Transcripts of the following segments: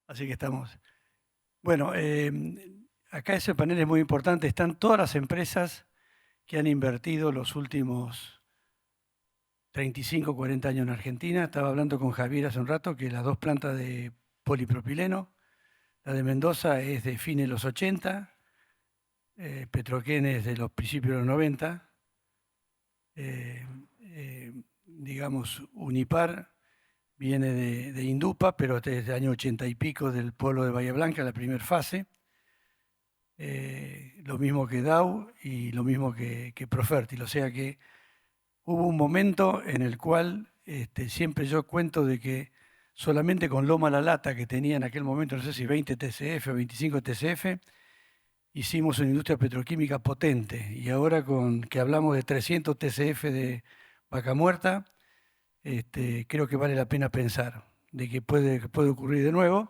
Así que estamos. Bueno, acá ese panel es muy importante. Están todas las empresas que han invertido los últimos 35, 40 años en Argentina. Estaba hablando con Javier hace un rato que las dos plantas de polipropileno, la de Mendoza es de fines de los 80, Petroquén es de los principios de los 90, eh, digamos, Unipar viene de Indupa, pero desde el año 80 y pico del pueblo de Bahía Blanca, la primera fase. Lo mismo que Dow y lo mismo que Profértil. O sea que hubo un momento en el cual siempre yo cuento de que solamente con Loma La Lata, que tenía en aquel momento, no sé si 20 TCF o 25 TCF, hicimos una industria petroquímica potente. Y ahora con que hablamos de 300 TCF de vaca muerta, creo que vale la pena pensar de que puede ocurrir de nuevo.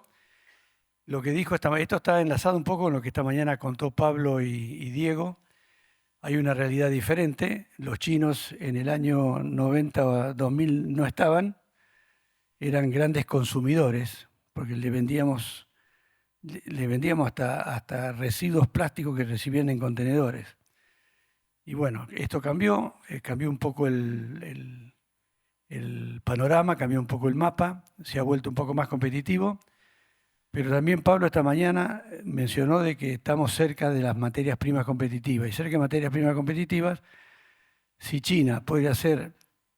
Lo que dijo esto está enlazado un poco con lo que esta mañana contó Pablo y Diego. Hay una realidad diferente. Los chinos en el año 90 o 2000 no estaban, eran grandes consumidores, porque le vendíamos hasta residuos plásticos que recibían en contenedores. Y bueno, esto cambió, cambió un poco el panorama, cambió un poco el mapa, se ha vuelto un poco más competitivo. Pero también Pablo esta mañana mencionó de que estamos cerca de las materias primas competitivas. Y cerca de materias primas competitivas, si China puede hacer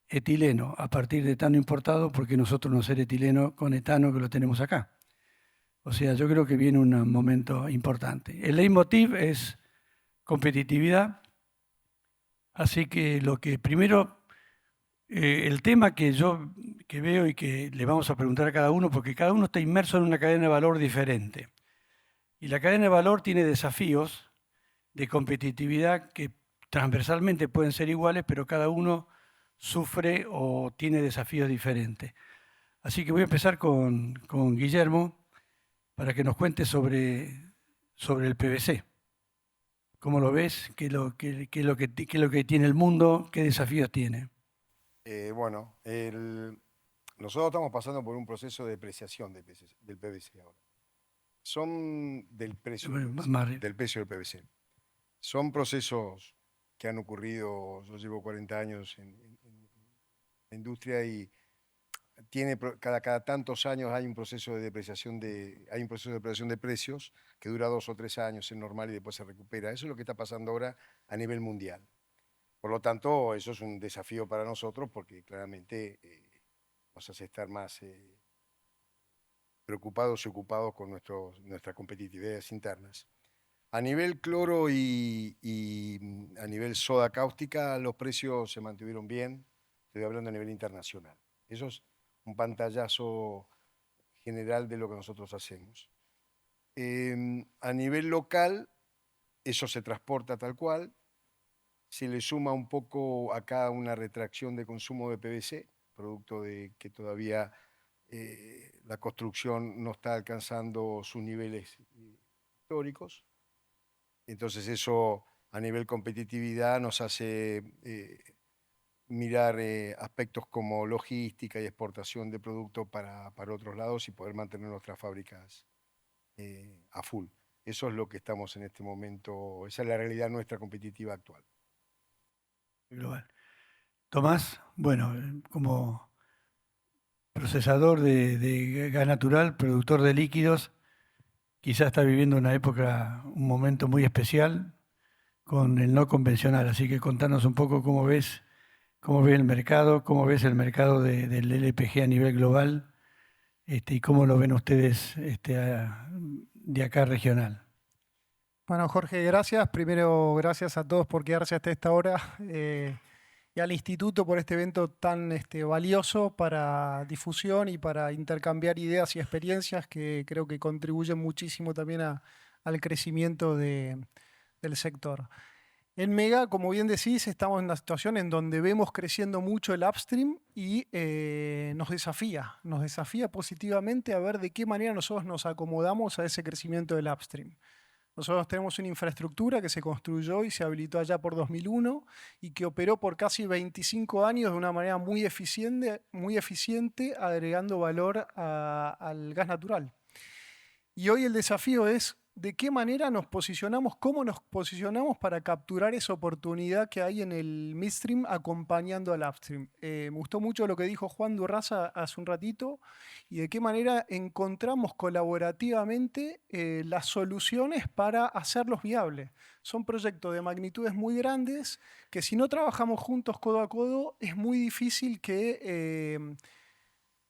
etileno a partir de etano importado, ¿por qué nosotros no hacer etileno con etano que lo tenemos acá? O sea, yo creo que viene un momento importante. El leitmotiv es competitividad, así que lo que primero, el tema que yo que veo y que le vamos a preguntar a cada uno, porque cada uno está inmerso en una cadena de valor diferente. Y la cadena de valor tiene desafíos de competitividad que transversalmente pueden ser iguales, pero cada uno sufre o tiene desafíos diferentes. Así que voy a empezar con Guillermo para que nos cuente sobre el PVC. ¿Cómo lo ves? ¿Qué es lo qué es lo que tiene el mundo? ¿Qué desafíos tiene? Bueno, nosotros estamos pasando por un proceso de depreciación del PVC ahora. Son del precio del Bueno, PVC, del precio del PVC. Son procesos que han ocurrido, yo llevo 40 años en la industria y cada tantos años hay un proceso de depreciación de precios que dura 2 o 3 años, es normal y después se recupera. Eso es lo que está pasando ahora a nivel mundial. Por lo tanto, eso es un desafío para nosotros porque claramente nos hace estar más preocupados y ocupados con nuestras competitividades internas. A nivel cloro y a nivel soda cáustica, los precios se mantuvieron bien. Estoy hablando a nivel internacional. Eso es un pantallazo general de lo que nosotros hacemos. A nivel local, eso se transporta tal cual. Se le suma un poco acá una retracción de consumo de PVC, producto de que todavía la construcción no está alcanzando sus niveles históricos. Entonces eso a nivel competitividad nos hace mirar aspectos como logística y exportación de productos para otros lados y poder mantener nuestras fábricas a full. Eso es lo que estamos en este momento, esa es la realidad nuestra competitiva actual. Global. Tomás, bueno, como procesador de gas natural, productor de líquidos, quizás está viviendo una época, un momento muy especial con el no convencional. Así que contanos un poco cómo ves el mercado, cómo ves el mercado del LPG a nivel global, y cómo lo ven ustedes de acá regional. Bueno, Jorge, gracias. Primero, gracias a todos por quedarse hasta esta hora y al Instituto por este evento tan valioso para difusión y para intercambiar ideas y experiencias que creo que contribuyen muchísimo también al crecimiento del sector. En Mega, como bien decís, estamos en una situación en donde vemos creciendo mucho el upstream y nos desafía positivamente a ver de qué manera nosotros nos acomodamos a ese crecimiento del upstream. Nosotros tenemos una infraestructura que se construyó y se habilitó allá por 2001 y que operó por casi 25 años de una manera muy eficiente agregando valor al gas natural. Y hoy el desafío es de qué manera nos posicionamos, cómo nos posicionamos para capturar esa oportunidad que hay en el midstream acompañando al upstream. Me gustó mucho lo que dijo Juan Durraza hace un ratito y de qué manera encontramos colaborativamente las soluciones para hacerlos viables. Son proyectos de magnitudes muy grandes que si no trabajamos juntos codo a codo es muy difícil que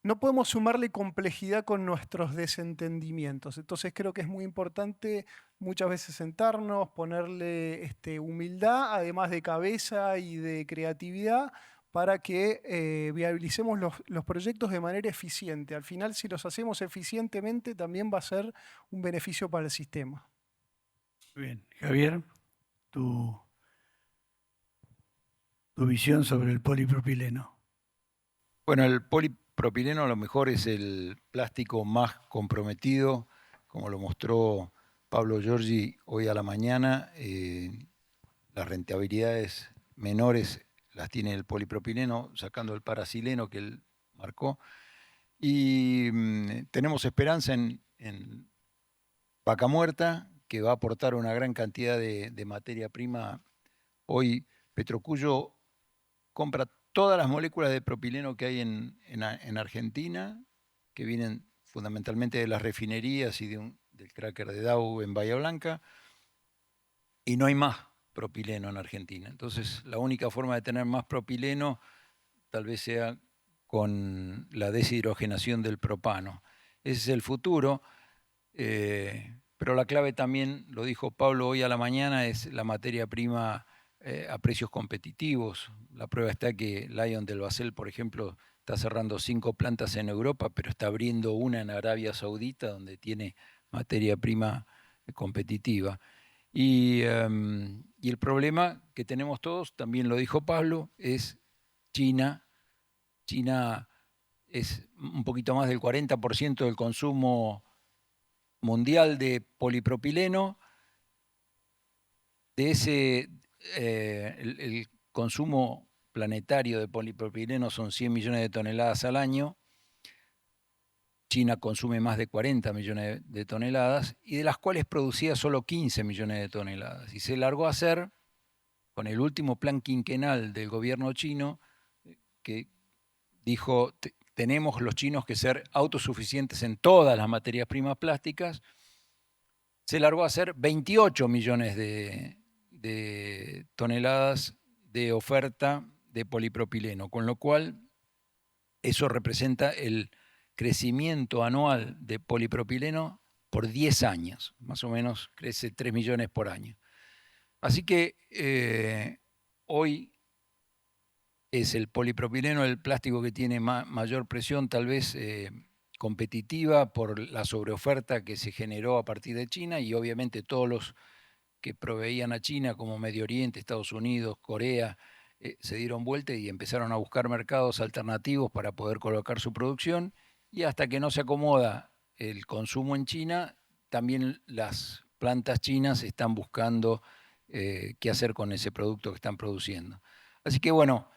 no podemos sumarle complejidad con nuestros desentendimientos. Entonces creo que es muy importante muchas veces sentarnos, ponerle humildad, además de cabeza y de creatividad, para que viabilicemos los proyectos de manera eficiente. Al final, si los hacemos eficientemente, también va a ser un beneficio para el sistema. Muy bien. Javier, tu visión sobre el polipropileno. Bueno, el polipropileno a lo mejor es el plástico más comprometido, como lo mostró Pablo Giorgi hoy a la mañana. Las rentabilidades menores las tiene el polipropileno, sacando el parasileno que él marcó. Y tenemos esperanza en Vaca Muerta, que va a aportar una gran cantidad de materia prima. Hoy Petrocuyo compra todas las moléculas de propileno que hay en Argentina, que vienen fundamentalmente de las refinerías y del cracker de Dow en Bahía Blanca, y no hay más propileno en Argentina. Entonces, la única forma de tener más propileno tal vez sea con la deshidrogenación del propano. Ese es el futuro, pero la clave también, lo dijo Pablo hoy a la mañana, es la materia prima a precios competitivos. La prueba está que Lion del Basel, por ejemplo, está cerrando 5 plantas en Europa, pero está abriendo una en Arabia Saudita, donde tiene materia prima competitiva. Y el problema que tenemos todos, también lo dijo Pablo, es China. China es un poquito más del 40% del consumo mundial de polipropileno. De ese, el consumo planetario de polipropileno son 100 millones de toneladas al año. China consume más de 40 millones de toneladas y de las cuales producía solo 15 millones de toneladas. Y se largó a hacer, con el último plan quinquenal del gobierno chino, que dijo, tenemos los chinos que ser autosuficientes en todas las materias primas plásticas, se largó a hacer 28 millones de toneladas de oferta de polipropileno, con lo cual eso representa el crecimiento anual de polipropileno por 10 años, más o menos crece 3 millones por año. Así que hoy es el polipropileno el plástico que tiene mayor presión, tal vez competitiva por la sobreoferta que se generó a partir de China, y obviamente todos los que proveían a China, como Medio Oriente, Estados Unidos, Corea, se dieron vuelta y empezaron a buscar mercados alternativos para poder colocar su producción, y hasta que no se acomoda el consumo en China, también las plantas chinas están buscando qué hacer con ese producto que están produciendo. Así que bueno,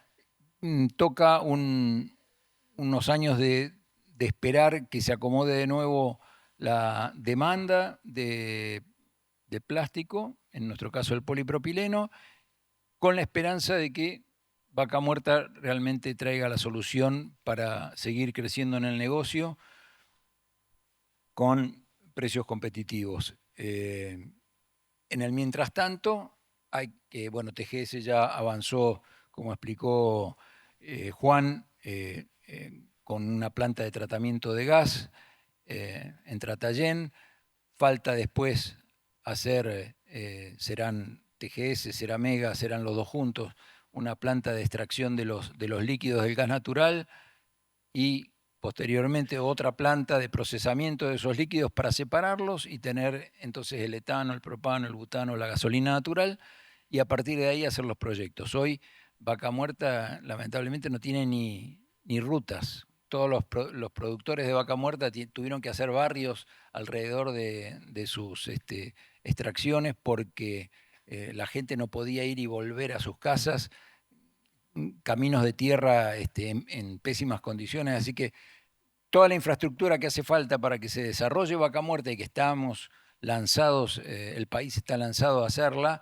toca unos años de esperar que se acomode de nuevo la demanda de plástico, en nuestro caso el polipropileno, con la esperanza de que Vaca Muerta realmente traiga la solución para seguir creciendo en el negocio con precios competitivos. En el mientras tanto, hay que, bueno, TGS ya avanzó, como explicó Juan, con una planta de tratamiento de gas en Tratayén. Falta después hacer, serán TGS, será Mega, serán los dos juntos, una planta de extracción de los líquidos del gas natural y posteriormente otra planta de procesamiento de esos líquidos para separarlos y tener entonces el etano, el propano, el butano, la gasolina natural, y a partir de ahí hacer los proyectos. Hoy Vaca Muerta lamentablemente no tiene ni rutas. Todos los productores de Vaca Muerta tuvieron que hacer barrios alrededor de sus extracciones porque la gente no podía ir y volver a sus casas, caminos de tierra en pésimas condiciones, así que toda la infraestructura que hace falta para que se desarrolle Vaca Muerta y que estamos lanzados, el país está lanzado a hacerla,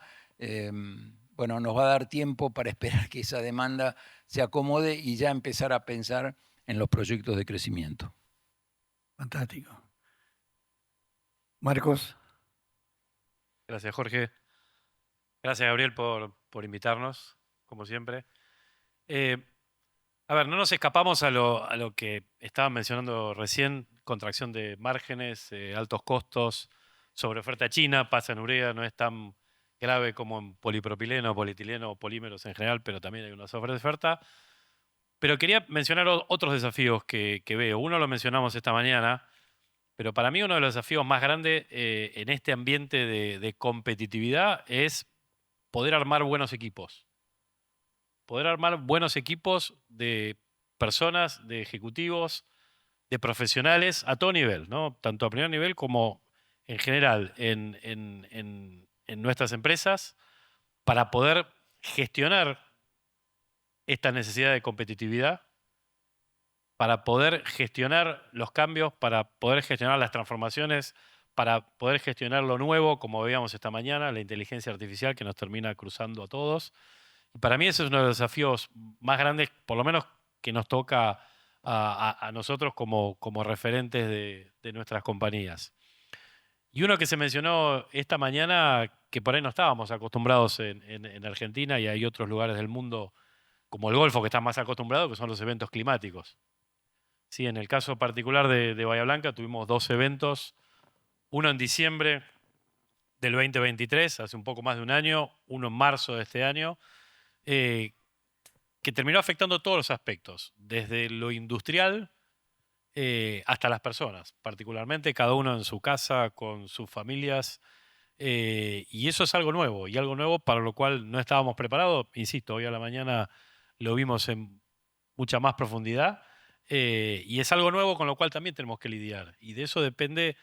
bueno, nos va a dar tiempo para esperar que esa demanda se acomode y ya empezar a pensar en los proyectos de crecimiento. Fantástico. Marcos. Gracias, Jorge. Gracias, Gabriel, por invitarnos, como siempre. A ver, no nos escapamos a lo que estaban mencionando recién, contracción de márgenes, altos costos, sobreoferta china, pasa en urea, no es tan grave como en polipropileno, polietileno o polímeros en general, pero también hay una sobreoferta. Pero quería mencionar otros desafíos que veo. Uno lo mencionamos esta mañana, pero para mí uno de los desafíos más grandes en este ambiente de competitividad es poder armar buenos equipos. Poder armar buenos equipos de personas, de ejecutivos, de profesionales a todo nivel, ¿no? Tanto a primer nivel como en general en nuestras empresas, para poder gestionar esta necesidad de competitividad, para poder gestionar los cambios, para poder gestionar las transformaciones, para poder gestionar lo nuevo, como veíamos esta mañana, la inteligencia artificial que nos termina cruzando a todos. Y para mí ese es uno de los desafíos más grandes, por lo menos que nos toca a nosotros como referentes de nuestras compañías. Y uno que se mencionó esta mañana, que por ahí no estábamos acostumbrados en Argentina, y hay otros lugares del mundo, como el Golfo, que están más acostumbrados, que son los eventos climáticos. Sí, en el caso particular de Bahía Blanca tuvimos 2 eventos, uno en diciembre del 2023, hace un poco más de un año, uno en marzo de este año, que terminó afectando todos los aspectos, desde lo industrial hasta las personas, particularmente cada uno en su casa, con sus familias, y eso es algo nuevo, y algo nuevo para lo cual no estábamos preparados. Insisto, hoy a la mañana lo vimos en mucha más profundidad, y es algo nuevo con lo cual también tenemos que lidiar, y de eso depende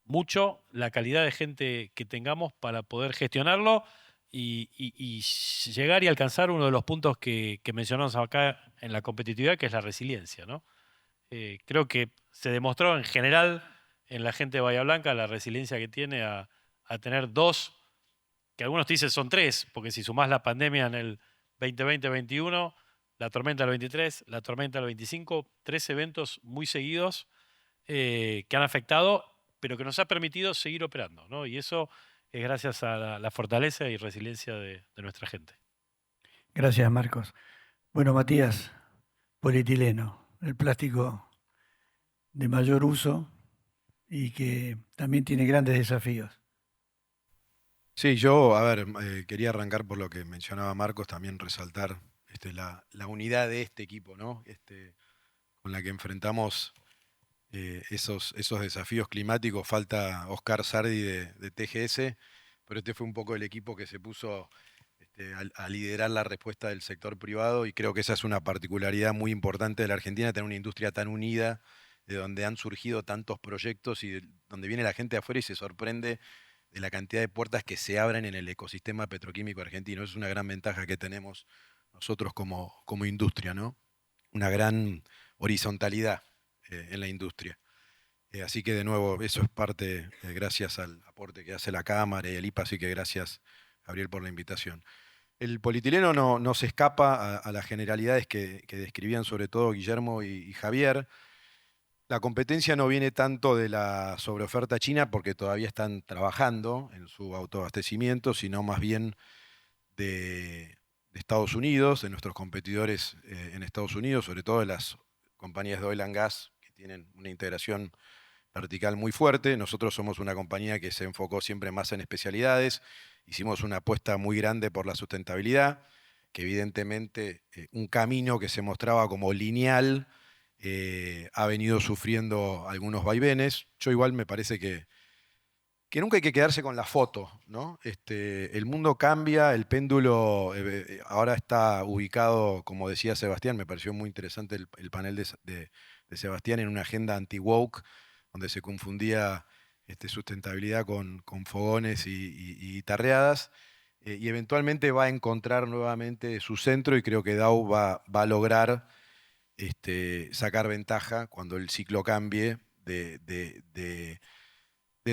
mucho la calidad de gente que tengamos para poder gestionarlo y llegar y alcanzar uno de los puntos que mencionamos acá en la competitividad, que es la resiliencia, ¿no? Creo que se demostró en general en la gente de Bahía Blanca la resiliencia que tiene a tener 2, que algunos te dicen son 3, porque si sumás la pandemia en el 2020-21, la tormenta del 23, la tormenta del 25, 3 eventos muy seguidos que han afectado, pero que nos ha permitido seguir operando, ¿no? Y eso es gracias a la fortaleza y resiliencia de nuestra gente. Gracias, Marcos. Bueno, Matías, polietileno, el plástico de mayor uso y que también tiene grandes desafíos. Sí, yo, a ver, quería arrancar por lo que mencionaba Marcos, también resaltar la unidad de este equipo, ¿no? Con la que enfrentamos esos desafíos climáticos. Falta Oscar Sardi de TGS, pero este fue un poco el equipo que se puso a liderar la respuesta del sector privado, y creo que esa es una particularidad muy importante de la Argentina, tener una industria tan unida, de donde han surgido tantos proyectos y donde viene la gente de afuera y se sorprende de la cantidad de puertas que se abren en el ecosistema petroquímico argentino. Esa es una gran ventaja que tenemos nosotros como industria, ¿no? Una gran horizontalidad en la industria. Así que de nuevo, eso es parte, gracias al aporte que hace la Cámara y el IPA, así que gracias, Gabriel, por la invitación. El polietileno no se escapa a las generalidades que describían sobre todo Guillermo y Javier. La competencia no viene tanto de la sobreoferta china, porque todavía están trabajando en su autoabastecimiento, sino más bien de Estados Unidos, de nuestros competidores en Estados Unidos, sobre todo de las compañías de oil and gas, que tienen una integración vertical muy fuerte. Nosotros somos una compañía que se enfocó siempre más en especialidades. Hicimos una apuesta muy grande por la sustentabilidad, que evidentemente un camino que se mostraba como lineal ha venido sufriendo algunos vaivenes. Yo igual me parece que nunca hay que quedarse con la foto, ¿no? El mundo cambia, el péndulo ahora está ubicado, como decía Sebastián, me pareció muy interesante el panel de Sebastián, en una agenda anti-woke, donde se confundía sustentabilidad con fogones y guitarreadas, y eventualmente va a encontrar nuevamente su centro, y creo que Dow va a lograr sacar ventaja cuando el ciclo cambie, de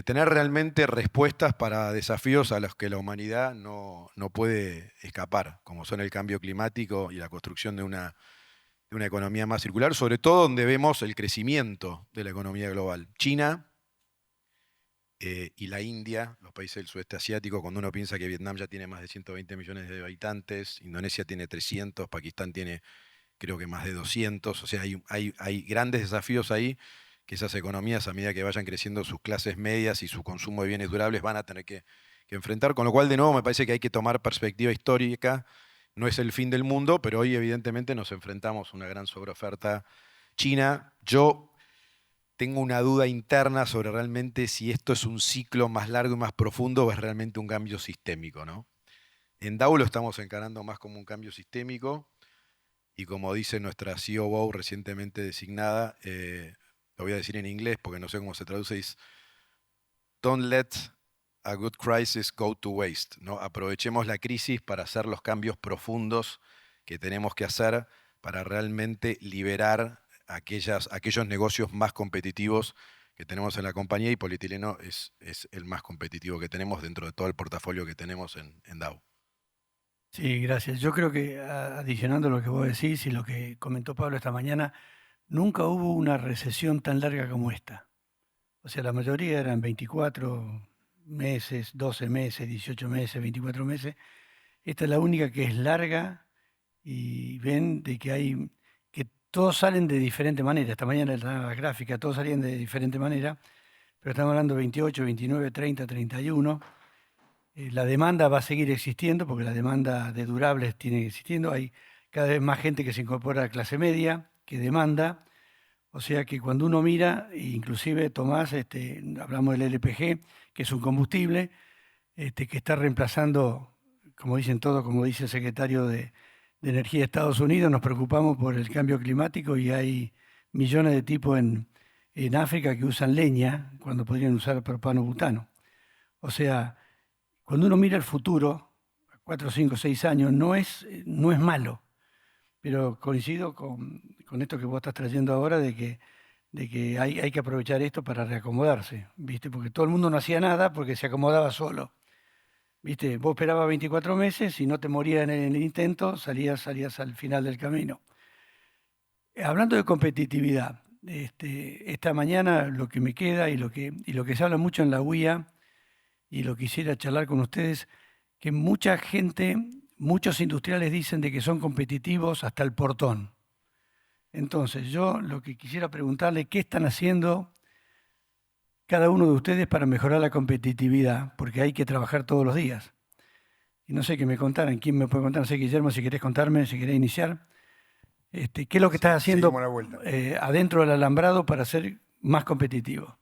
tener realmente respuestas para desafíos a los que la humanidad no puede escapar, como son el cambio climático y la construcción de una economía más circular, sobre todo donde vemos el crecimiento de la economía global. China y la India, los países del sudeste asiático, cuando uno piensa que Vietnam ya tiene más de 120 millones de habitantes, Indonesia tiene 300, Pakistán tiene creo que más de 200, o sea, hay grandes desafíos ahí que esas economías, a medida que vayan creciendo sus clases medias y su consumo de bienes durables, van a tener que enfrentar, con lo cual de nuevo me parece que hay que tomar perspectiva histórica. No es el fin del mundo, pero hoy evidentemente nos enfrentamos a una gran sobreoferta china. Yo tengo una duda interna sobre realmente si esto es un ciclo más largo y más profundo o es realmente un cambio sistémico, ¿no? En Dow lo estamos encarando más como un cambio sistémico y como dice nuestra COO recientemente designada, lo voy a decir en inglés porque no sé cómo se traduce, es "Don't let a good crisis go to waste", ¿no? Aprovechemos la crisis para hacer los cambios profundos que tenemos que hacer para realmente liberar aquellos negocios más competitivos que tenemos en la compañía, y polietileno es el más competitivo que tenemos dentro de todo el portafolio que tenemos en Dow. Sí, gracias. Yo creo que adicionando lo que vos decís y lo que comentó Pablo esta mañana, nunca hubo una recesión tan larga como esta. O sea, la mayoría eran 24 meses, 12 meses, 18 meses, 24 meses. Esta es la única que es larga y ven de que todos salen de diferente manera. Esta mañana en la gráfica todos salían de diferente manera, pero estamos hablando de 28, 29, 30, 31. La demanda va a seguir existiendo porque la demanda de durables tiene existiendo. Hay cada vez más gente que se incorpora a la clase media, que demanda. O sea que cuando uno mira, inclusive Tomás, hablamos del LPG, que es un combustible que está reemplazando, como dicen todos, como dice el secretario de Energía de Estados Unidos, nos preocupamos por el cambio climático y hay millones de tipos en África que usan leña cuando podrían usar propano-butano. O sea, cuando uno mira el futuro, 4, 5, 6 años, no es malo, pero coincido con esto que vos estás trayendo ahora de que hay que aprovechar esto para reacomodarse, ¿viste? Porque todo el mundo no hacía nada porque se acomodaba solo, ¿viste? Vos esperabas 24 meses, si no te morías en el intento, salías al final del camino. Hablando de competitividad, esta mañana lo que me queda y lo que se habla mucho en la UIA, y lo quisiera charlar con ustedes, que mucha gente, muchos industriales dicen de que son competitivos hasta el portón. Entonces, yo lo que quisiera preguntarle, ¿qué están haciendo cada uno de ustedes para mejorar la competitividad? Porque hay que trabajar todos los días. Y no sé qué me contaran, ¿quién me puede contar? No sé, Guillermo, si querés contarme, si querés iniciar. ¿Qué es lo que estás haciendo seguimos la vuelta. adentro del alambrado para ser más competitivo?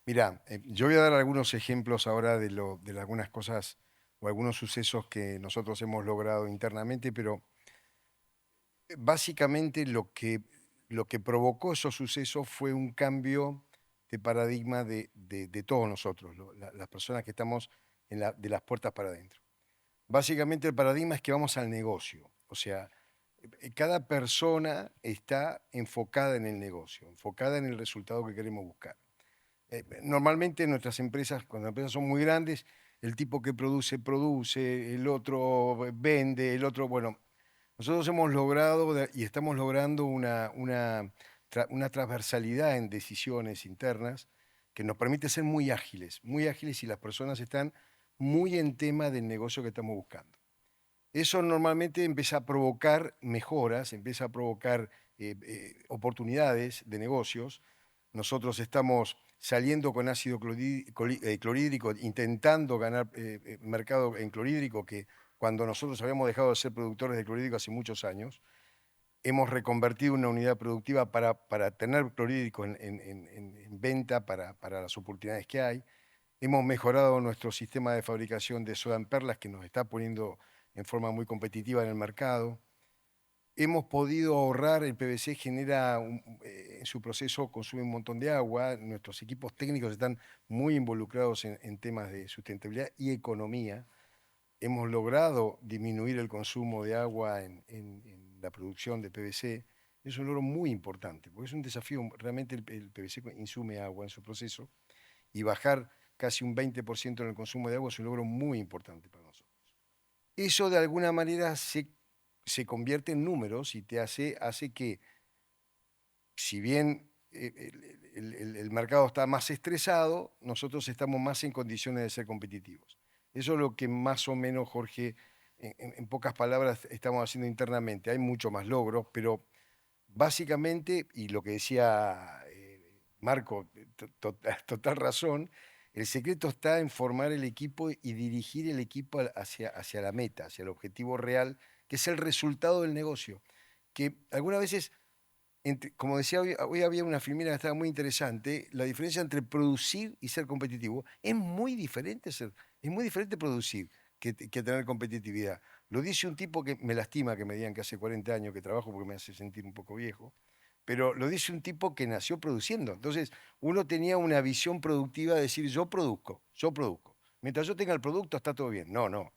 Mirá, yo voy a dar algunos ejemplos ahora de algunas cosas o algunos sucesos que nosotros hemos logrado internamente, pero básicamente lo que provocó esos sucesos fue un cambio de paradigma de todos nosotros, las personas que estamos de las puertas para adentro. Básicamente el paradigma es que vamos al negocio, o sea, cada persona está enfocada en el negocio, enfocada en el resultado que queremos buscar. Normalmente nuestras empresas, cuando las empresas son muy grandes, el tipo que produce, el otro vende, el otro, bueno, nosotros hemos logrado y estamos logrando una transversalidad en decisiones internas que nos permite ser muy ágiles y las personas están muy en tema del negocio que estamos buscando. Eso normalmente empieza a provocar mejoras, empieza a provocar oportunidades de negocios. Nosotros estamos saliendo con ácido clorhídrico, intentando ganar mercado en clorhídrico, que cuando nosotros habíamos dejado de ser productores de clorhídrico hace muchos años, hemos reconvertido una unidad productiva para tener clorhídrico en venta para las oportunidades que hay. Hemos mejorado nuestro sistema de fabricación de soda en perlas, que nos está poniendo en forma muy competitiva en el mercado. Hemos podido ahorrar, el PVC genera, en su proceso consume un montón de agua, nuestros equipos técnicos están muy involucrados en temas de sustentabilidad y economía. Hemos logrado disminuir el consumo de agua en la producción de PVC Es un logro muy importante, porque es un desafío, realmente el PVC insume agua en su proceso, y bajar casi un 20% en el consumo de agua es un logro muy importante para nosotros. Eso de alguna manera se convierte en números y te hace que, si bien el mercado está más estresado, nosotros estamos más en condiciones de ser competitivos. Eso es lo que más o menos, Jorge, en pocas palabras, estamos haciendo internamente. Hay mucho más logros, pero básicamente, y lo que decía Marco, total razón, el secreto está en formar el equipo y dirigir el equipo hacia la meta, hacia el objetivo real, que es el resultado del negocio. Que algunas veces, como decía hoy había una filmina que estaba muy interesante, la diferencia entre producir y ser competitivo es muy diferente. Es muy diferente producir que tener competitividad. Lo dice un tipo que me lastima que me digan que hace 40 años que trabajo porque me hace sentir un poco viejo, pero lo dice un tipo que nació produciendo. Entonces, uno tenía una visión productiva de decir, yo produzco. Mientras yo tenga el producto está todo bien. No.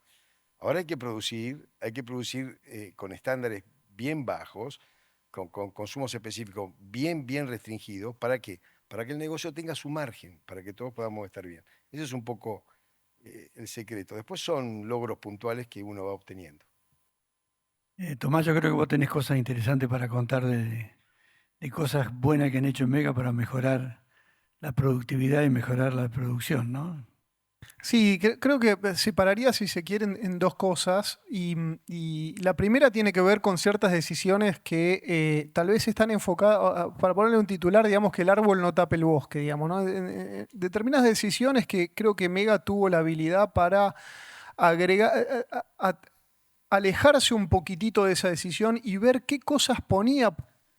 Ahora hay que producir con estándares bien bajos, con consumos específicos bien restringidos. ¿Para qué? Para que el negocio tenga su margen, para que todos podamos estar bien. Ese es un poco el secreto. Después son logros puntuales que uno va obteniendo. Tomás, yo creo que vos tenés cosas interesantes para contar de cosas buenas que han hecho en Mega para mejorar la productividad y mejorar la producción, ¿no? Sí, creo que separaría, si se quieren, en dos cosas. Y la primera tiene que ver con ciertas decisiones que tal vez están enfocadas, para ponerle un titular, digamos que el árbol no tape el bosque, digamos, ¿no? Determinadas decisiones que creo que Mega tuvo la habilidad para agregar, alejarse un poquitito de esa decisión y ver qué cosas ponía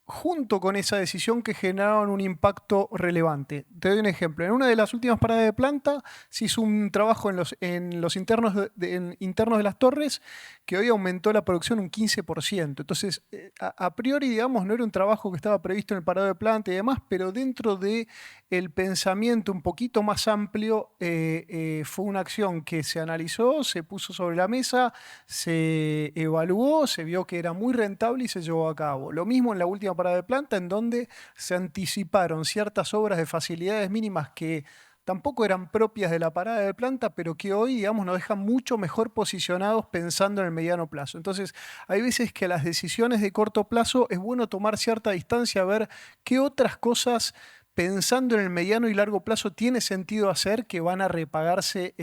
junto con esa decisión que generaban un impacto relevante. Te doy un ejemplo. En una de las últimas paradas de planta se hizo un trabajo en los internos de las torres que hoy aumentó la producción un 15%. Entonces, a priori, digamos, no era un trabajo que estaba previsto en el parado de planta y demás, pero dentro de el pensamiento un poquito más amplio, fue una acción que se analizó, se puso sobre la mesa, se evaluó, se vio que era muy rentable y se llevó a cabo. Lo mismo en la última parada de planta, en donde se anticiparon ciertas obras de facilidades mínimas que tampoco eran propias de la parada de planta, pero que hoy, digamos, nos dejan mucho mejor posicionados pensando en el mediano plazo. Entonces, hay veces que las decisiones de corto plazo es bueno tomar cierta distancia, ver qué otras cosas, pensando en el mediano y largo plazo, tiene sentido hacer que van a repagarse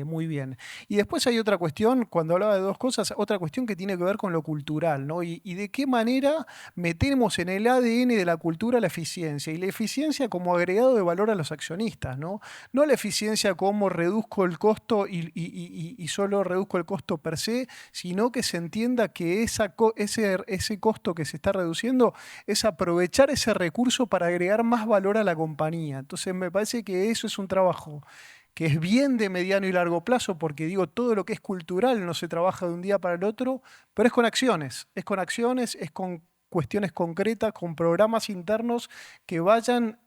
muy bien. Y después hay otra cuestión, cuando hablaba de dos cosas, otra cuestión que tiene que ver con lo cultural, ¿no? Y de qué manera metemos en el ADN de la cultura la eficiencia, y la eficiencia como agregado de valor a los accionistas, ¿no? No la eficiencia como reduzco el costo y solo reduzco el costo per se, sino que se entienda que ese costo que se está reduciendo es aprovechar ese recurso para agregar más valor a la compañía. Entonces me parece que eso es un trabajo que es bien de mediano y largo plazo, porque digo, todo lo que es cultural no se trabaja de un día para el otro, pero es con acciones, es con cuestiones concretas, con programas internos que vayan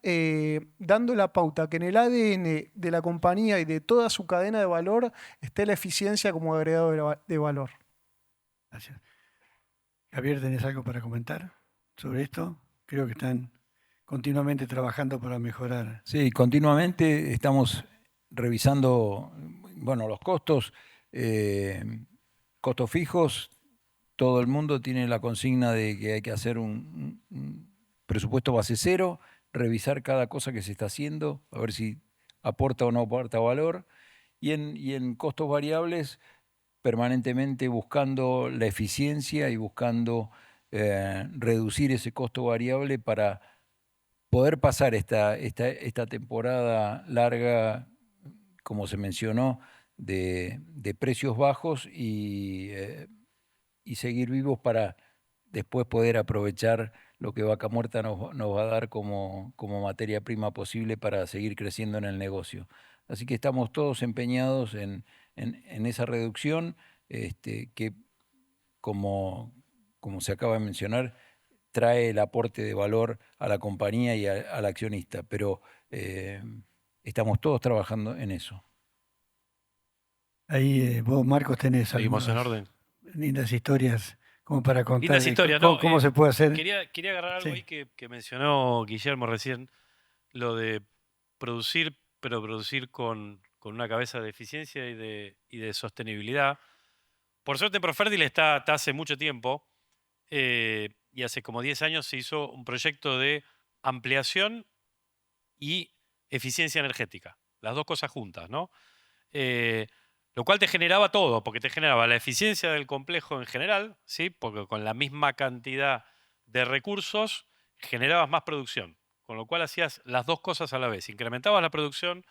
dando la pauta, que en el ADN de la compañía y de toda su cadena de valor esté la eficiencia como agregado de valor. Gracias. Javier, ¿tenés algo para comentar sobre esto? Creo que están continuamente trabajando para mejorar. Sí, continuamente estamos revisando, bueno, los costos, costos fijos. Todo el mundo tiene la consigna de que hay que hacer un presupuesto base cero, revisar cada cosa que se está haciendo, a ver si aporta o no aporta valor. Y en costos variables, permanentemente buscando la eficiencia y buscando reducir ese costo variable para poder pasar esta temporada larga, como se mencionó, de precios bajos y seguir vivos para después poder aprovechar lo que Vaca Muerta nos va a dar como materia prima posible para seguir creciendo en el negocio. Así que estamos todos empeñados en esa reducción, que como se acaba de mencionar, trae el aporte de valor a la compañía y al accionista, pero estamos todos trabajando en eso. Ahí vos, Marcos, tenés Seguimos en algunas orden. lindas historias como para contar Lindas historias, cómo, ¿no? cómo se puede hacer. Quería agarrar algo Sí. ahí que mencionó Guillermo recién, lo de producir, pero producir con una cabeza de eficiencia y de sostenibilidad. Por suerte en Profértil está hace mucho tiempo, y hace como 10 años se hizo un proyecto de ampliación y eficiencia energética, las dos cosas juntas, ¿no? Lo cual te generaba todo, porque te generaba la eficiencia del complejo en general, ¿sí? Porque con la misma cantidad de recursos generabas más producción, con lo cual hacías las dos cosas a la vez. Incrementabas la producción,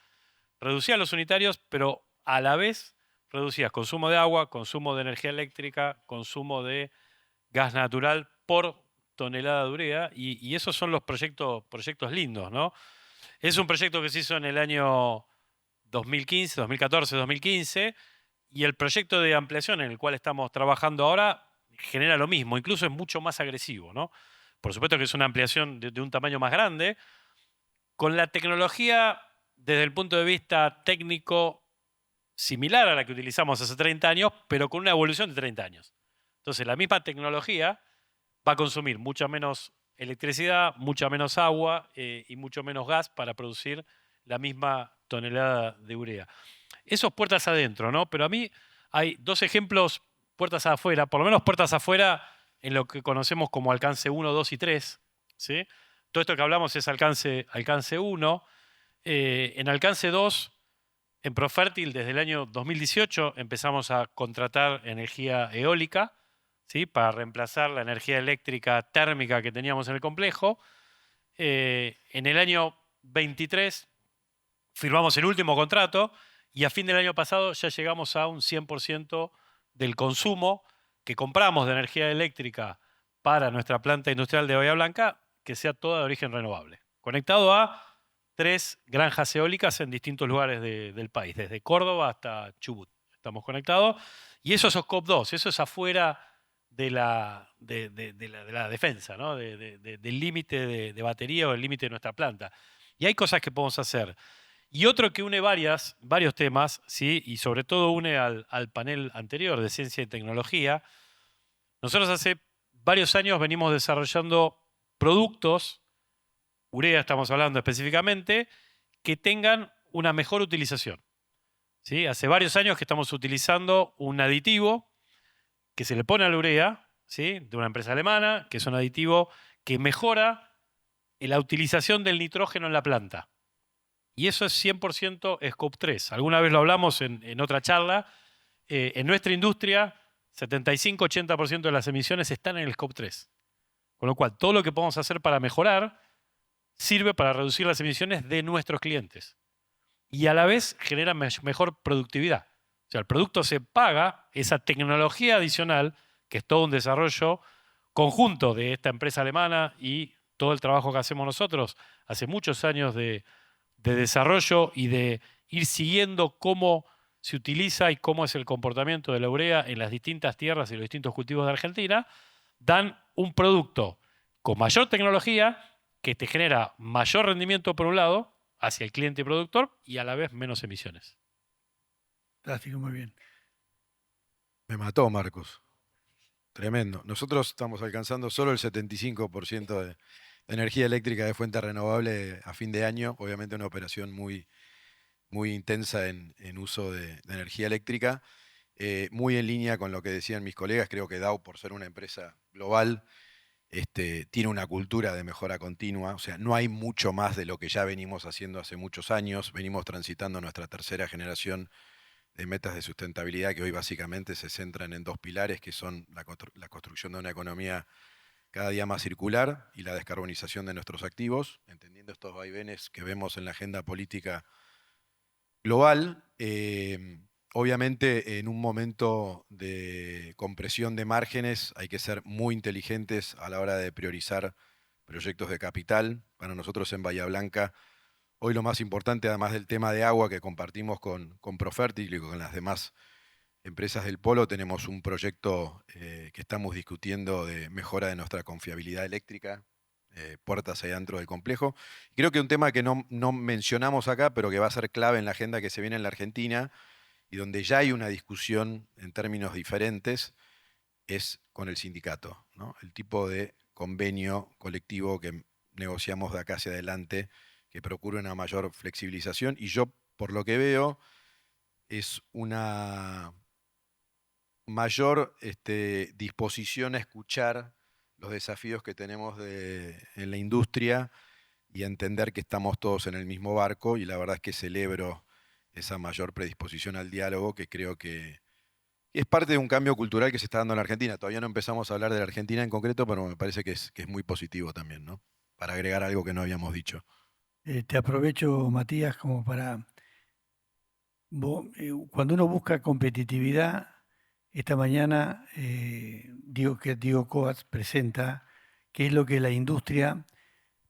reducías los unitarios, pero a la vez reducías consumo de agua, consumo de energía eléctrica, consumo de gas natural por tonelada de urea, y esos son los proyectos lindos, ¿no? Es un proyecto que se hizo en el año 2015, 2014, 2015, y el proyecto de ampliación en el cual estamos trabajando ahora genera lo mismo, incluso es mucho más agresivo, ¿no? Por supuesto que es una ampliación de un tamaño más grande, con la tecnología desde el punto de vista técnico similar a la que utilizamos hace 30 años, pero con una evolución de 30 años. Entonces, la misma tecnología va a consumir mucha menos electricidad, mucha menos agua y mucho menos gas para producir la misma tonelada de urea. Eso es puertas adentro, ¿no? Pero a mí hay dos ejemplos, puertas afuera, por lo menos puertas afuera en lo que conocemos como alcance 1, 2 y 3, ¿sí? Todo esto que hablamos es alcance 1. En alcance 2, en Profértil, desde el año 2018 empezamos a contratar energía eólica, ¿sí? Para reemplazar la energía eléctrica térmica que teníamos en el complejo. En el año 23 firmamos el último contrato y a fin del año pasado ya llegamos a un 100% del consumo que compramos de energía eléctrica para nuestra planta industrial de Bahía Blanca, que sea toda de origen renovable, conectado a 3 granjas eólicas en distintos lugares del país, desde Córdoba hasta Chubut. Estamos conectados. Y eso es Scope 2, eso es afuera de la defensa, ¿no? Del límite de batería o del límite de nuestra planta. Y hay cosas que podemos hacer. Y otro que une varios temas, ¿sí? Y sobre todo une al panel anterior de ciencia y tecnología. Nosotros hace varios años venimos desarrollando productos, urea estamos hablando específicamente, que tengan una mejor utilización. ¿Sí? Hace varios años que estamos utilizando un aditivo que se le pone a la urea, ¿sí? De una empresa alemana, que es un aditivo que mejora la utilización del nitrógeno en la planta. Y eso es 100% Scope 3. Alguna vez lo hablamos en otra charla. En nuestra industria, 75-80% de las emisiones están en el Scope 3. Con lo cual, todo lo que podemos hacer para mejorar sirve para reducir las emisiones de nuestros clientes. Y a la vez genera mejor productividad. O sea, el producto se paga, esa tecnología adicional, que es todo un desarrollo conjunto de esta empresa alemana y todo el trabajo que hacemos nosotros hace muchos años de desarrollo y de ir siguiendo cómo se utiliza y cómo es el comportamiento de la urea en las distintas tierras y los distintos cultivos de Argentina, dan un producto con mayor tecnología que te genera mayor rendimiento por un lado hacia el cliente y productor y a la vez menos emisiones. Fantástico, muy bien. Me mató, Marcos. Tremendo. Nosotros estamos alcanzando solo el 75% de energía eléctrica de fuente renovable a fin de año. Obviamente una operación muy, muy intensa en uso de energía eléctrica. Muy en línea con lo que decían mis colegas. Creo que Dow, por ser una empresa global, tiene una cultura de mejora continua. O sea, no hay mucho más de lo que ya venimos haciendo hace muchos años. Venimos transitando nuestra tercera generación de metas de sustentabilidad que hoy básicamente se centran en 2 pilares, que son la construcción de una economía cada día más circular y la descarbonización de nuestros activos, entendiendo estos vaivenes que vemos en la agenda política global. Obviamente, en un momento de compresión de márgenes hay que ser muy inteligentes a la hora de priorizar proyectos de capital. Para nosotros en Bahía Blanca, hoy lo más importante, además del tema de agua que compartimos con Profértil y con las demás empresas del Polo, tenemos un proyecto que estamos discutiendo de mejora de nuestra confiabilidad eléctrica, puertas ahí dentro del complejo. Creo que un tema que no mencionamos acá, pero que va a ser clave en la agenda que se viene en la Argentina, y donde ya hay una discusión en términos diferentes, es con el sindicato, ¿no? El tipo de convenio colectivo que negociamos de acá hacia adelante, que procura una mayor flexibilización, y yo, por lo que veo, es una mayor disposición a escuchar los desafíos que tenemos en la industria y a entender que estamos todos en el mismo barco, y la verdad es que celebro esa mayor predisposición al diálogo, que creo que es parte de un cambio cultural que se está dando en la Argentina. Todavía no empezamos a hablar de la Argentina en concreto, pero me parece que es muy positivo también, ¿no? Para agregar algo que no habíamos dicho. Te aprovecho, Matías, como para... cuando uno busca competitividad, esta mañana Diego Coats presenta qué es lo que la industria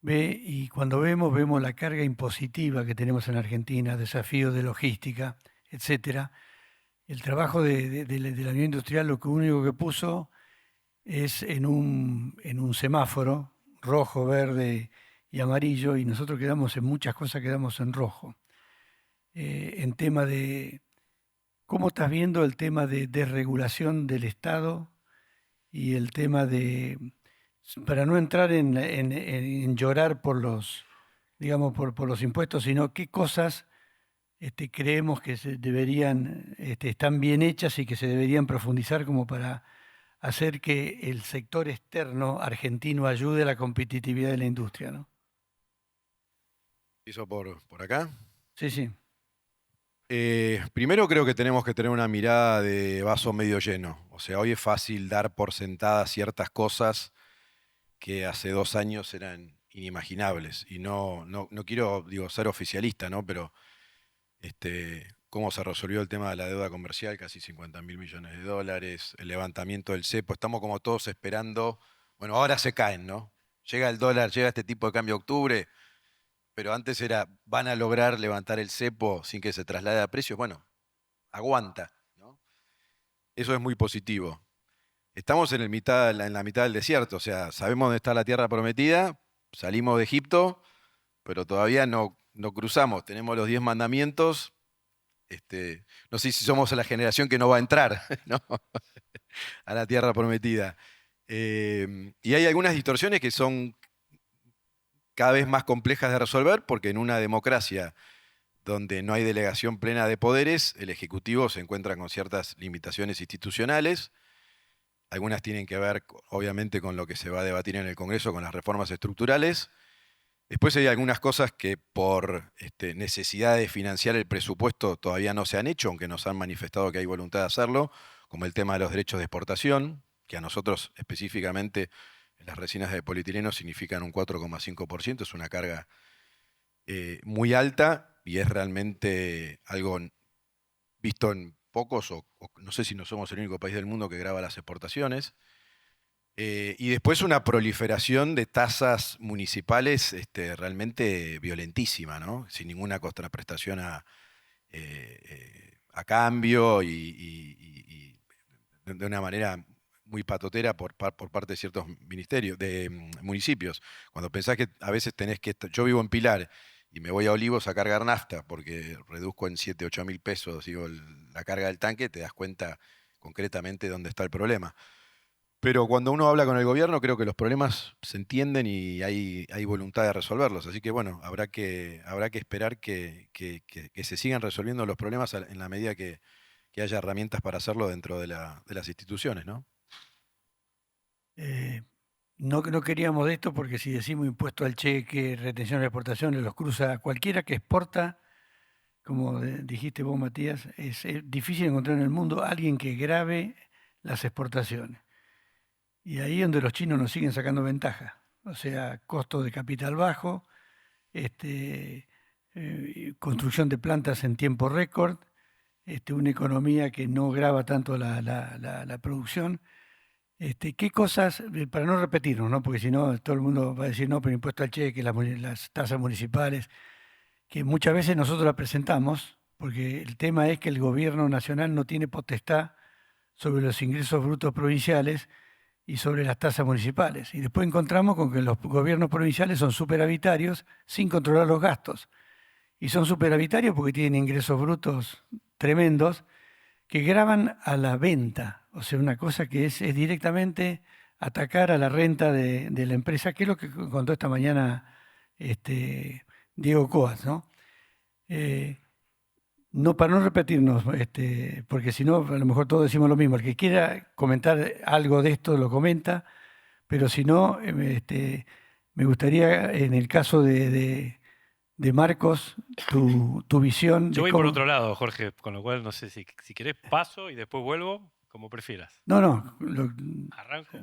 ve, y cuando vemos la carga impositiva que tenemos en Argentina, desafíos de logística, etcétera. El trabajo de la Unión Industrial lo único que puso es en un semáforo rojo, verde y amarillo, y nosotros quedamos en muchas cosas, quedamos en rojo. En tema de, ¿cómo estás viendo el tema de desregulación del Estado y el tema de, para no entrar en llorar por los, digamos, por los impuestos, sino qué cosas creemos que se deberían, están bien hechas y que se deberían profundizar como para hacer que el sector externo argentino ayude a la competitividad de la industria, ¿no? ¿Hizo por acá? Sí, sí. Primero creo que tenemos que tener una mirada de vaso medio lleno. O sea, hoy es fácil dar por sentadas ciertas cosas que hace 2 años eran inimaginables. Y no quiero, ser oficialista, ¿no? Pero cómo se resolvió el tema de la deuda comercial, casi 50.000 millones de dólares, el levantamiento del cepo, estamos como todos esperando, bueno, ahora se caen, ¿no? Llega el dólar, llega este tipo de cambio octubre, pero antes era, van a lograr levantar el cepo sin que se traslade a precios, bueno, aguanta, ¿no? Eso es muy positivo. Estamos en la mitad del desierto, o sea, sabemos dónde está la tierra prometida, salimos de Egipto, pero todavía no cruzamos, tenemos los 10 mandamientos. No sé si somos la generación que no va a entrar, ¿no? a la tierra prometida. Y hay algunas distorsiones que son cada vez más complejas de resolver, porque en una democracia donde no hay delegación plena de poderes, el Ejecutivo se encuentra con ciertas limitaciones institucionales. Algunas tienen que ver, obviamente, con lo que se va a debatir en el Congreso, con las reformas estructurales. Después hay algunas cosas que por necesidad de financiar el presupuesto todavía no se han hecho, aunque nos han manifestado que hay voluntad de hacerlo, como el tema de los derechos de exportación, que a nosotros específicamente en las resinas de polietileno significan un 4,5%, es una carga muy alta y es realmente algo visto en pocos, o no sé si no somos el único país del mundo que grava las exportaciones. Y después una proliferación de tasas municipales realmente violentísima, ¿no? Sin ninguna contraprestación a cambio y de una manera muy patotera por parte de ciertos municipios. Cuando pensás que a veces tenés que... Yo vivo en Pilar y me voy a Olivos a cargar nafta porque reduzco en 7, 8 mil pesos la carga del tanque, te das cuenta concretamente dónde está el problema. Pero cuando uno habla con el gobierno, creo que los problemas se entienden y hay voluntad de resolverlos. Así que bueno, habrá que esperar que se sigan resolviendo los problemas en la medida que haya herramientas para hacerlo dentro de las instituciones, ¿no? No queríamos de esto porque si decimos impuesto al cheque, retención de exportaciones, los cruza cualquiera que exporta, como dijiste vos, Matías, es difícil encontrar en el mundo alguien que grave las exportaciones. Y ahí es donde los chinos nos siguen sacando ventaja. O sea, costo de capital bajo, construcción de plantas en tiempo récord, una economía que no grava tanto la producción. ¿Qué cosas, para no repetirnos, ¿no? Porque si no todo el mundo va a decir, no, pero impuesto al cheque, las tasas municipales, que muchas veces nosotros las presentamos, porque el tema es que el gobierno nacional no tiene potestad sobre los ingresos brutos provinciales y sobre las tasas municipales. Y después encontramos con que los gobiernos provinciales son superavitarios sin controlar los gastos. Y son superavitarios porque tienen ingresos brutos tremendos que gravan a la venta. O sea, una cosa que es directamente atacar a la renta de la empresa, que es lo que contó esta mañana Diego Coas, ¿no? No, para no repetirnos, porque si no, a lo mejor todos decimos lo mismo. El que quiera comentar algo de esto lo comenta, pero si no, me gustaría, en el caso de Marcos, tu visión Yo de voy por cómo... otro lado, Jorge, con lo cual no sé si querés paso y después vuelvo, como prefieras. No, Arranco.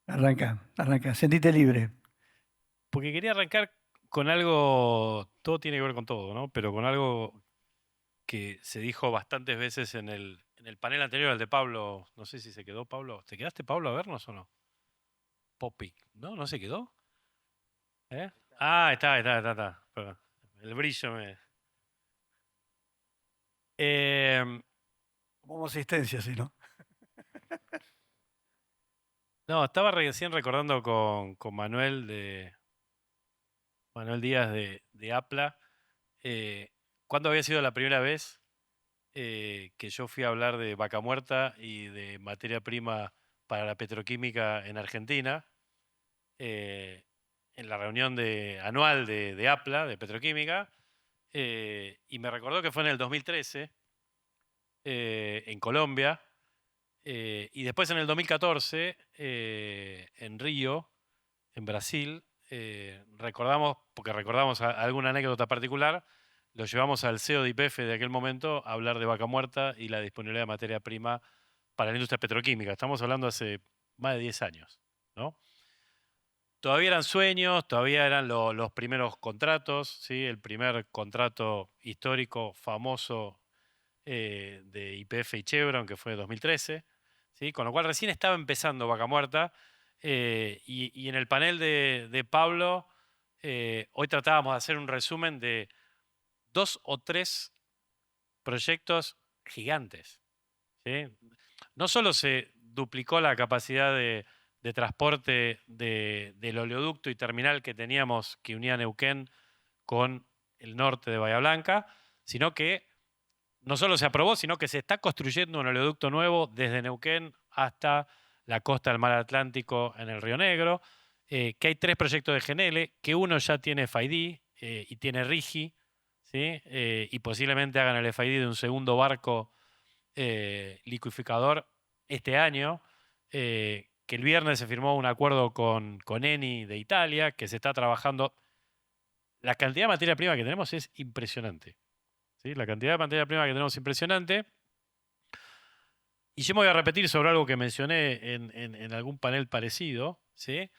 arranca, sentite libre. Porque quería arrancar con algo, todo tiene que ver con todo, ¿no? Pero con algo que se dijo bastantes veces en el panel anterior al de Pablo. No sé si se quedó Pablo. ¿Te quedaste, Pablo, a vernos o no? Popic. ¿No? ¿No se quedó? ¿Eh? Ah, está. Perdón. El brillo me... Em, Como asistencia, sí, ¿no? no, estaba recién recordando con Manuel Manuel Díaz de APLA. ¿Cuándo había sido la primera vez que yo fui a hablar de vaca muerta y de materia prima para la petroquímica en Argentina? En la reunión anual de APLA, de petroquímica, y me recordó que fue en el 2013, en Colombia, y después en el 2014, en Río, en Brasil, porque recordamos alguna anécdota particular, lo llevamos al CEO de YPF de aquel momento a hablar de vaca muerta y la disponibilidad de materia prima para la industria petroquímica. Estamos hablando hace más de 10 años, ¿no? Todavía eran sueños, todavía eran los primeros contratos, ¿sí? El primer contrato histórico, famoso, de YPF y Chevron, que fue en 2013, ¿sí? Con lo cual recién estaba empezando Vaca Muerta, y en el panel de Pablo, hoy tratábamos de hacer un resumen de 2 o 3 proyectos gigantes, ¿sí? No solo se duplicó la capacidad de transporte del oleoducto y terminal que teníamos que unía Neuquén con el norte de Bahía Blanca, sino que no solo se aprobó, sino que se está construyendo un oleoducto nuevo desde Neuquén hasta la costa del mar Atlántico en el Río Negro, que hay 3 proyectos de GNL, que uno ya tiene FID y tiene RIGI, ¿sí? Y posiblemente hagan el FID de un segundo barco liquificador este año, que el viernes se firmó un acuerdo con Eni de Italia, que se está trabajando. La cantidad de materia prima que tenemos es impresionante, ¿sí? La cantidad de materia prima que tenemos es impresionante. Y yo me voy a repetir sobre algo que mencioné en algún panel parecido, ¿sí?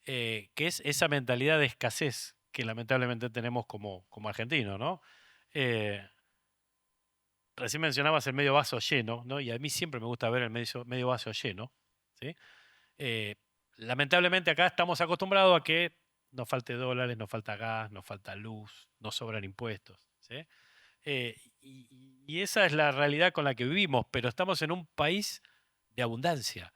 Que es esa mentalidad de escasez que lamentablemente tenemos como argentinos, ¿no? Recién mencionabas el medio vaso lleno, ¿no? Y a mí siempre me gusta ver el medio vaso lleno, ¿sí? Lamentablemente acá estamos acostumbrados a que nos falte dólares, nos falta gas, nos falta luz, nos sobran impuestos, ¿sí? Y esa es la realidad con la que vivimos, pero estamos en un país de abundancia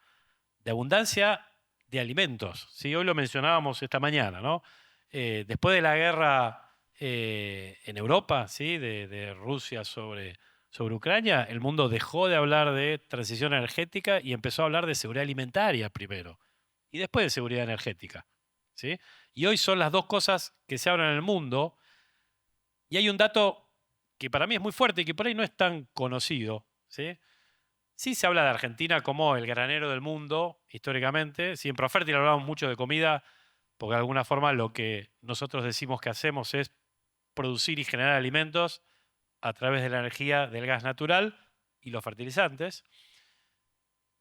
de alimentos, ¿sí? Hoy lo mencionábamos esta mañana, ¿no? Después de la guerra en Europa, ¿sí? de Rusia sobre Ucrania, el mundo dejó de hablar de transición energética y empezó a hablar de seguridad alimentaria primero, y después de seguridad energética, ¿sí? Y hoy son las dos cosas que se abren en el mundo, y hay un dato que para mí es muy fuerte y que por ahí no es tan conocido, ¿sí? Sí se habla de Argentina como el granero del mundo, históricamente. Sí, en Profértil hablamos mucho de comida, porque de alguna forma lo que nosotros decimos que hacemos es producir y generar alimentos a través de la energía del gas natural y los fertilizantes.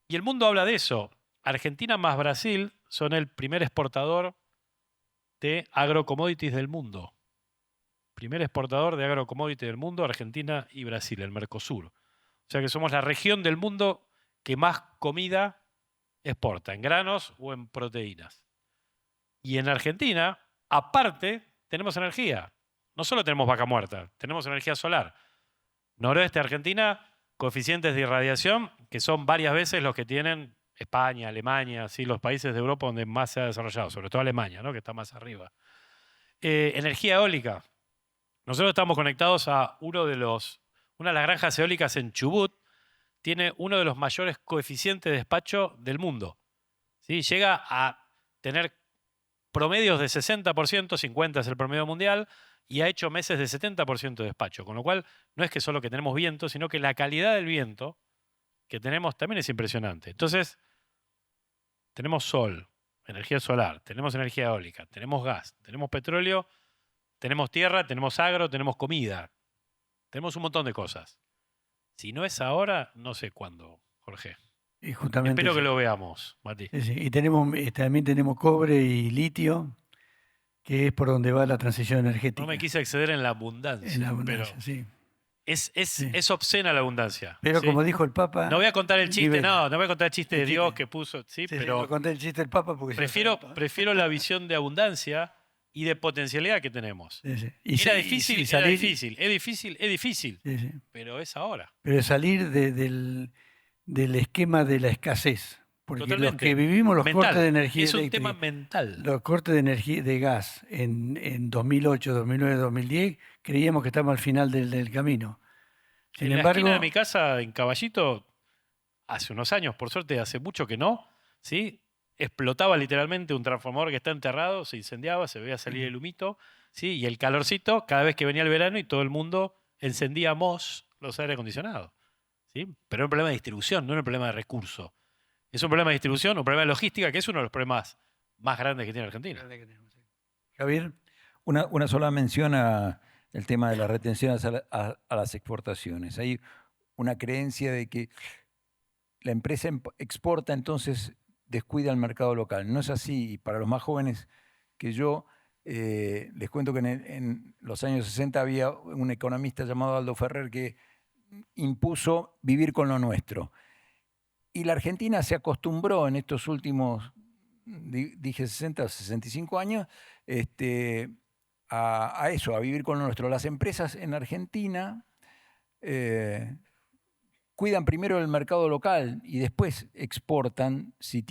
Y el mundo habla de eso. Argentina más Brasil son el primer exportador de agrocommodities del mundo. Primer exportador de agrocommodities del mundo, Argentina y Brasil, el Mercosur. O sea que somos la región del mundo que más comida exporta, en granos o en proteínas. Y en Argentina, aparte, tenemos energía. No solo tenemos vaca muerta, tenemos energía solar. Noroeste de Argentina, coeficientes de irradiación que son varias veces los que tienen España, Alemania, ¿sí? Los países de Europa donde más se ha desarrollado, sobre todo Alemania, ¿no? Que está más arriba. Energía eólica. Nosotros estamos conectados a una de las granjas eólicas en Chubut. tiene uno de los mayores coeficientes de despacho del mundo. ¿Sí? Llega a tener promedios de 60%, 50% es el promedio mundial, y ha hecho meses de 70% de despacho. Con lo cual, no es que solo que tenemos viento, sino que la calidad del viento que tenemos también es impresionante. Entonces, tenemos sol, energía solar, tenemos energía eólica, tenemos gas, tenemos petróleo, tenemos tierra, tenemos agro, tenemos comida. Tenemos un montón de cosas. Si no es ahora, no sé cuándo, Jorge. Y justamente Espero que sí. lo veamos, Mati. Sí, sí. Y también tenemos cobre y litio, que es por donde va la transición energética. No me quise exceder en la abundancia, En la abundancia, pero sí. Sí. es obscena la abundancia. Pero ¿sí? como dijo el Papa... No voy a contar el chiste, libera. no voy a contar el chiste de El Dios chiste. que puso, sí, Sí, pero no conté el chiste del Papa porque... ya sabe todo. prefiero la visión de abundancia y de potencialidad que tenemos. Sí, sí. Era y difícil, salir- es difícil, Sí, sí. pero es ahora. Pero salir del esquema de la escasez. Porque los Totalmente. que vivimos los Mental. cortes de energía Es un eléctrica, tema mental. los cortes de energía de gas en 2008, 2009, 2010, creíamos que estábamos al final del camino. Sin En la embargo, esquina de mi casa, en Caballito, hace unos años, por suerte, hace mucho que no, ¿sí? Explotaba literalmente un transformador que está enterrado, se incendiaba, se veía salir el humito, ¿sí? Y el calorcito cada vez que venía el verano y todo el mundo encendíamos los aire acondicionados. ¿Sí? Pero era un problema de distribución, no era un problema de recurso. Es un problema de distribución, un problema de logística, que es uno de los problemas más grandes que tiene Argentina. Javier, Una sola mención a el tema de las retenciones a las exportaciones. Hay una creencia de que la empresa exporta, entonces descuida el mercado local. No es así. Y para los más jóvenes que yo, les cuento que en los años 60 había un economista llamado Aldo Ferrer que impuso vivir con lo nuestro. Y la Argentina se acostumbró en estos últimos, dije 60 o 65 años, a eso, a vivir con lo nuestro. Las empresas en Argentina cuidan primero el mercado local y después exportan si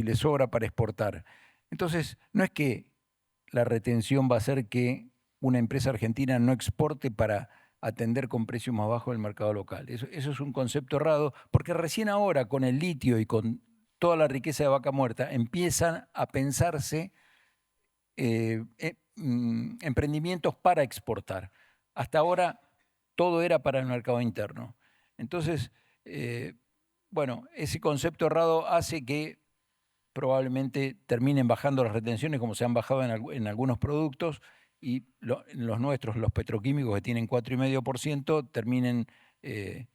les sobra para exportar. Entonces, no es que la retención va a hacer que una empresa argentina no exporte para atender con precios más bajos el mercado local. Eso es un concepto errado, porque recién ahora con el litio y con toda la riqueza de Vaca Muerta empiezan a pensarse emprendimientos para exportar. Hasta ahora todo era para el mercado interno. Entonces, bueno, ese concepto errado hace que probablemente terminen bajando las retenciones como se han bajado en algunos productos y los nuestros, los petroquímicos que tienen 4,5%, terminen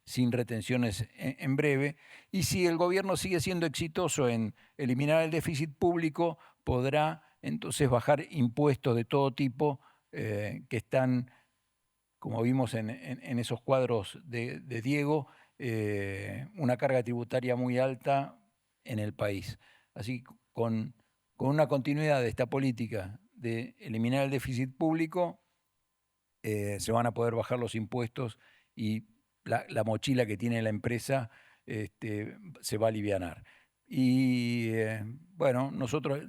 sin retenciones en breve. Y si el gobierno sigue siendo exitoso en eliminar el déficit público, podrá entonces bajar impuestos de todo tipo que están, como vimos en esos cuadros de Diego, una carga tributaria muy alta en el país. Así con una continuidad de esta política de eliminar el déficit público, se van a poder bajar los impuestos y la mochila que tiene la empresa se va a alivianar. Y bueno, nosotros,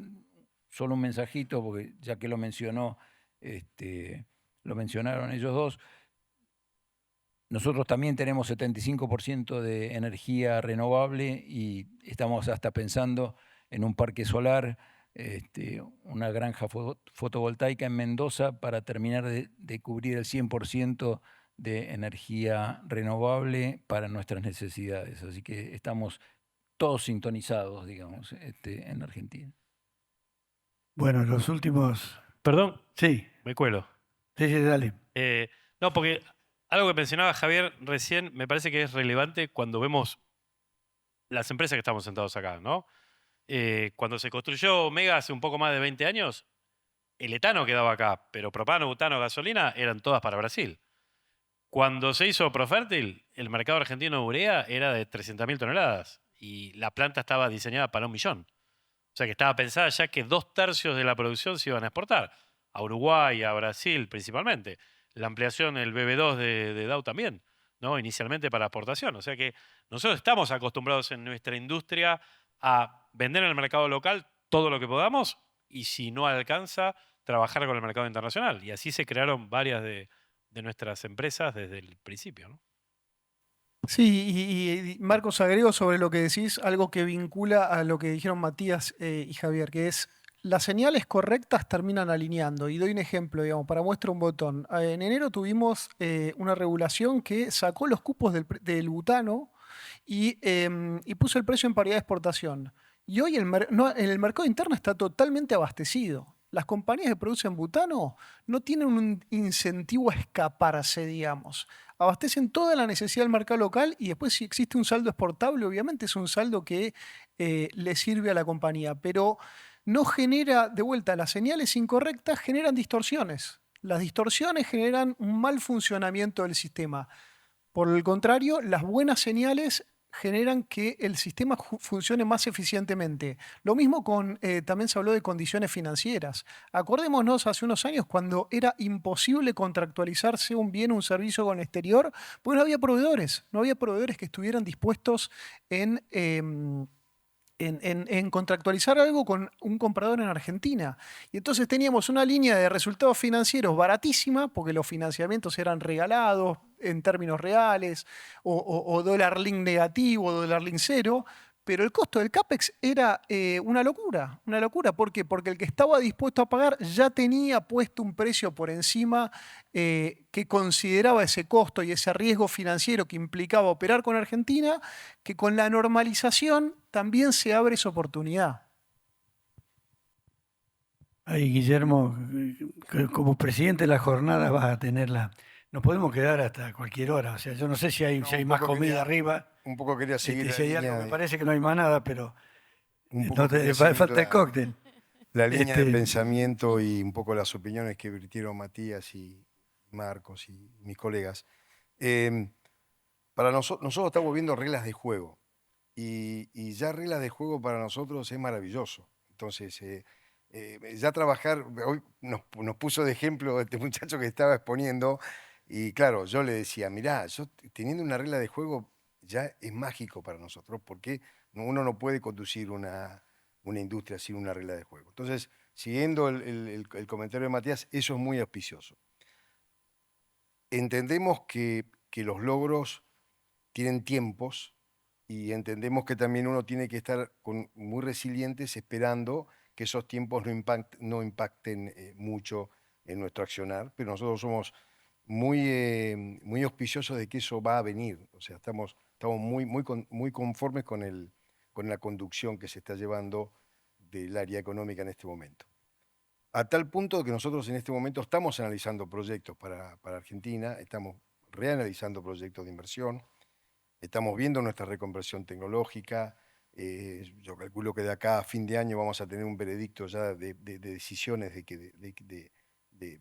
solo un mensajito, porque ya que lo mencionaron ellos dos, nosotros también tenemos 75% de energía renovable y estamos hasta pensando en un parque solar, una granja fotovoltaica en Mendoza para terminar de cubrir el 100% de energía renovable para nuestras necesidades. Así que estamos todos sintonizados, digamos, en Argentina. bueno, los últimos... Perdón, Sí, me cuelo. sí, sí, dale. No, porque algo que mencionaba Javier recién me parece que es relevante cuando vemos las empresas que estamos sentados acá, ¿no? Cuando se construyó Mega hace un poco más de 20 años, el etano quedaba acá, pero propano, butano, gasolina eran todas para Brasil. Cuando se hizo Profértil, el mercado argentino de urea era de 300.000 toneladas y la planta estaba diseñada para 1 millón. O sea que estaba pensada ya que 2/3 de la producción se iban a exportar, a Uruguay, a Brasil principalmente. La ampliación, el BB2 de Dow también, ¿no? Inicialmente para exportación. O sea que nosotros estamos acostumbrados en nuestra industria a vender en el mercado local todo lo que podamos y si no alcanza, trabajar con el mercado internacional. Y así se crearon varias de nuestras empresas desde el principio, ¿no? Sí, y Marcos, agrego sobre lo que decís algo que vincula a lo que dijeron Matías y Javier, que es las señales correctas terminan alineando. Y doy un ejemplo, digamos, para muestra un botón. En enero tuvimos una regulación que sacó los cupos del butano y puso el precio en paridad de exportación. Y hoy en el mercado interno está totalmente abastecido. Las compañías que producen butano no tienen un incentivo a escaparse, digamos. Abastecen toda la necesidad del mercado local y después si existe un saldo exportable, obviamente es un saldo que le sirve a la compañía, pero no genera, de vuelta, las señales incorrectas generan distorsiones. Las distorsiones generan un mal funcionamiento del sistema. Por el contrario, las buenas señales generan que el sistema funcione más eficientemente. Lo mismo también se habló de condiciones financieras. Acordémonos hace unos años cuando era imposible contractualizarse un bien o un servicio con el exterior, porque no había proveedores que estuvieran dispuestos en contractualizar algo con un comprador en Argentina. Y entonces teníamos una línea de resultados financieros baratísima, porque los financiamientos eran regalados en términos reales, o dólar link negativo, o dólar link cero, pero el costo del CAPEX era una locura, una locura. ¿Por qué? Porque el que estaba dispuesto a pagar ya tenía puesto un precio por encima que consideraba ese costo y ese riesgo financiero que implicaba operar con Argentina, que con la normalización también se abre esa oportunidad. Ahí, Guillermo, como presidente de la jornada vas a tenerla. Nos podemos quedar hasta cualquier hora. O sea, yo no sé si hay, No, si hay un más poco comida quería- arriba. Un poco quería seguir Si hay algo, me parece que no hay más nada, pero un poco no te, quería seguir falta el cóctel. la línea de Este, pensamiento y un poco las opiniones que virtieron Matías y Marcos y mis colegas. Para nosotros estamos viendo reglas de juego y ya reglas de juego para nosotros es maravilloso. Entonces, ya trabajar, hoy nos puso de ejemplo este muchacho que estaba exponiendo y claro, yo le decía, mirá, yo teniendo una regla de juego ya es mágico para nosotros porque uno no puede conducir una industria sin una regla de juego. Entonces, siguiendo el comentario de Matías, eso es muy auspicioso. Entendemos que los logros tienen tiempos y entendemos que también uno tiene que estar muy resilientes esperando que esos tiempos no impacten mucho en nuestro accionar, pero nosotros somos muy auspiciosos de que eso va a venir. O sea, estamos muy conformes con la conducción que se está llevando del área económica en este momento. A tal punto que nosotros en este momento estamos analizando proyectos para Argentina, estamos reanalizando proyectos de inversión, estamos viendo nuestra reconversión tecnológica. Yo calculo que de acá a fin de año vamos a tener un veredicto ya de decisiones de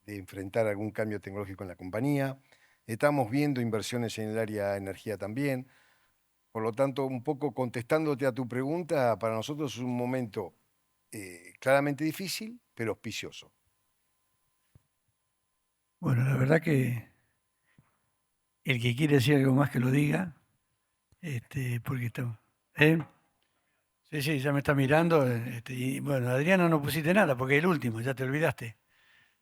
enfrentar algún cambio tecnológico en la compañía. Estamos viendo inversiones en el área de energía también. Por lo tanto, un poco contestándote a tu pregunta, para nosotros es un momento claramente difícil, pero auspicioso. bueno, la verdad que el que quiere decir algo más que lo diga, porque estamos. ¿Eh? Sí, sí, ya me está mirando. Y bueno, Adriana no pusiste nada porque es el último, ya te olvidaste.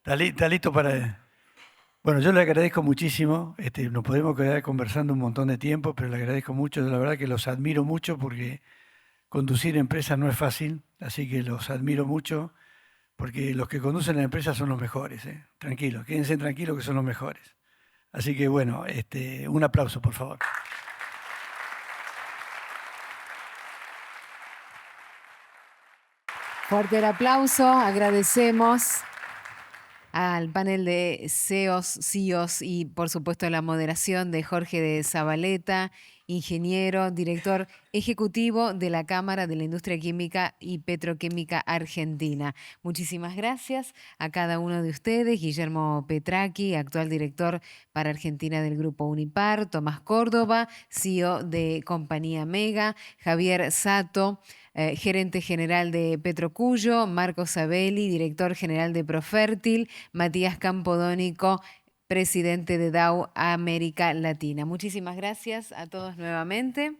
Está listo para. Bueno, yo le agradezco muchísimo. Nos podemos quedar conversando un montón de tiempo, pero le agradezco mucho. La verdad que los admiro mucho porque conducir empresas no es fácil, así que los admiro mucho porque los que conducen la empresa son los mejores. Tranquilos, quédense tranquilos que son los mejores. Así que bueno, un aplauso, por favor. Fuerte el aplauso, agradecemos al panel de CEOs y por supuesto la moderación de Jorge de Zabaleta, ingeniero, director ejecutivo de la Cámara de la Industria Química y Petroquímica Argentina. Muchísimas gracias a cada uno de ustedes, Guillermo Petracchi, actual director para Argentina del Grupo Unipar, Tomás Córdoba, CEO de Compañía Mega, Javier Sato, gerente general de Petrocuyo, Marco Sabelli, director general de Profértil, Matías Campodónico, presidente de Dow América Latina. Muchísimas gracias a todos nuevamente.